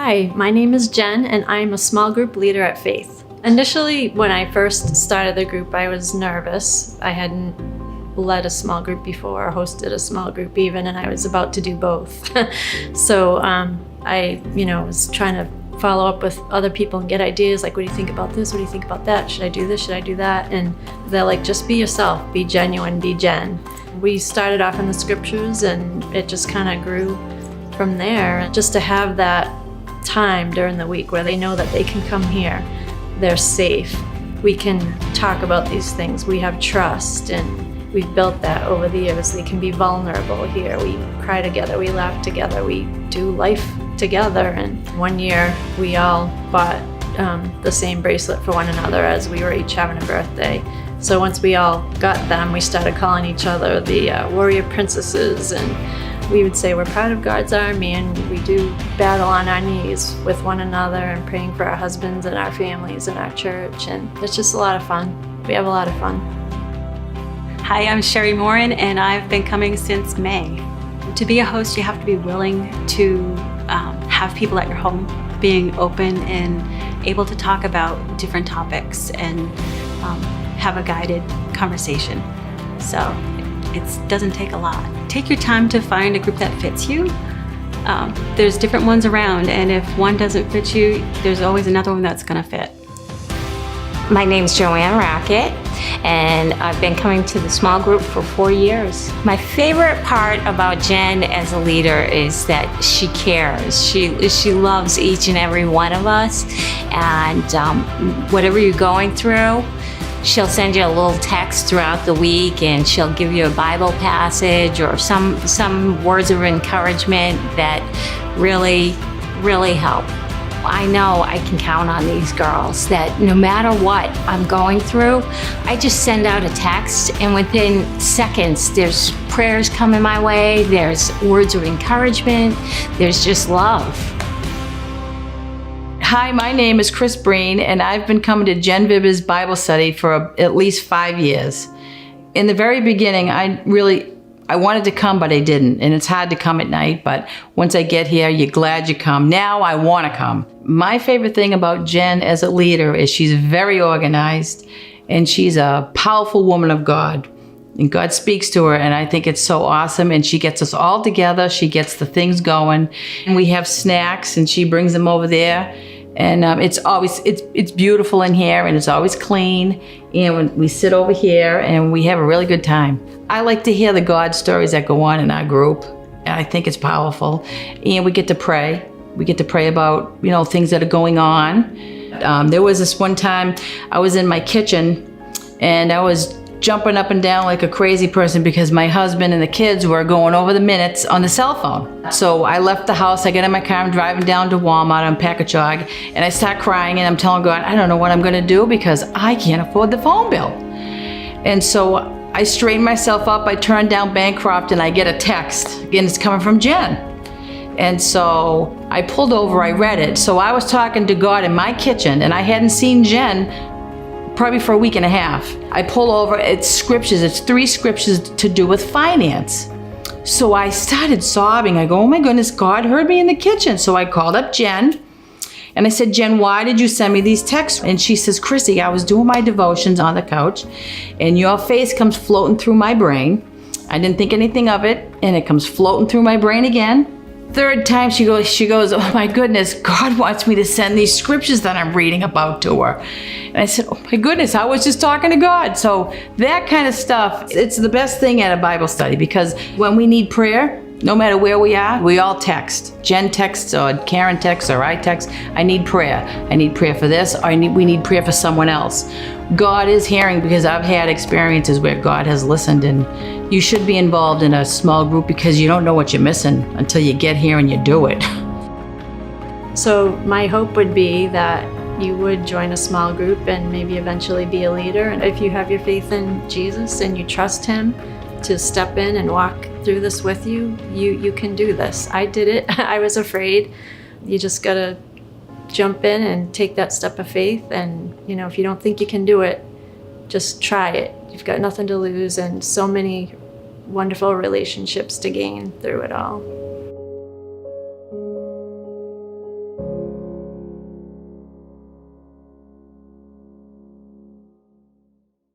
Hi, my name is Jen, and I'm a small group leader at Faith. Initially, when I first started the group, I was nervous. I hadn't led a small group before, or hosted a small group even, and I was about to do both. So I was trying to follow up with other people and get ideas, like, what do you think about this? What do you think about that? Should I do this? Should I do that? And they're like, just be yourself, be genuine, be Jen. We started off in the scriptures, and it just kind of grew from there. And just to have that time during the week where they know that they can come here, they're safe, we can talk about these things, we have trust, and we've built that over the years. They can be vulnerable here. We cry together, we laugh together, we do life together. And one year we all bought the same bracelet for one another as we were each having a birthday. So once we all got them, we started calling each other the warrior princesses, and we would say we're part of God's army, and we do battle on our knees with one another and praying for our husbands and our families and our church, and it's just a lot of fun. We have a lot of fun. Hi, I'm Sherry Morin, and I've been coming since May. To be a host, you have to be willing to have people at your home, being open and able to talk about different topics and have a guided conversation. So it doesn't take a lot. Take your time to find a group that fits you. There's different ones around, and if one doesn't fit you, there's always another one that's gonna fit. My name's Joanne Rackett, and I've been coming to the small group for 4 years. My favorite part about Jen as a leader is that she cares. She loves each and every one of us, and whatever you're going through, she'll send you a little text throughout the week, and she'll give you a Bible passage or some words of encouragement that really help. I know I can count on these girls, that no matter what I'm going through, I just send out a text, and within seconds there's prayers coming my way, there's words of encouragement, there's just love. Hi, my name is Chris Breen, and I've been coming to Jen Vibber's Bible study for at least 5 years. In the very beginning, I wanted to come, but I didn't. And it's hard to come at night, but once I get here, you're glad you come. Now I want to come. My favorite thing about Jen as a leader is she's very organized, and she's a powerful woman of God. And God speaks to her, and I think it's so awesome. And she gets us all together. She gets the things going. And we have snacks, and she brings them over there. And it's beautiful in here, and it's always clean. And when we sit over here, and we have a really good time. I like to hear the God stories that go on in our group, and I think it's powerful. And we get to pray. We get to pray about, things that are going on. There was this one time I was in my kitchen, and I was jumping up and down like a crazy person because my husband and the kids were going over the minutes on the cell phone. So I left the house, I get in my car, I'm driving down to Walmart on Packagug, and I start crying, and I'm telling God, I don't know what I'm gonna do because I can't afford the phone bill. And so I straighten myself up, I turn down Bancroft, and I get a text. Again, it's coming from Jen. And so I pulled over, I read it. So I was talking to God in my kitchen, and I hadn't seen Jen probably for a week and a half. I pull over, it's scriptures, it's 3 scriptures to do with finance. So I started sobbing. I go, oh my goodness, God heard me in the kitchen. So I called up Jen, and I said, Jen, why did you send me these texts? And she says, Chrissy, I was doing my devotions on the couch, and your face comes floating through my brain. I didn't think anything of it, and it comes floating through my brain again. Third time she goes, oh my goodness, God wants me to send these scriptures that I'm reading about to her. And I said, oh my goodness, I was just talking to God. So that kind of stuff, it's the best thing at a Bible study, because when we need prayer, no matter where we are, we all text. Jen texts, or Karen texts, or I text, I need prayer. I need prayer for this, or we need prayer for someone else. God is hearing, because I've had experiences where God has listened, and you should be involved in a small group because you don't know what you're missing until you get here and you do it. So my hope would be that you would join a small group and maybe eventually be a leader. And if you have your faith in Jesus and you trust Him to step in and walk through this with you, you can do this. I did it. I was afraid. You just gotta jump in and take that step of faith. And if you don't think you can do it, just try it. You've got nothing to lose, and so many wonderful relationships to gain through it all.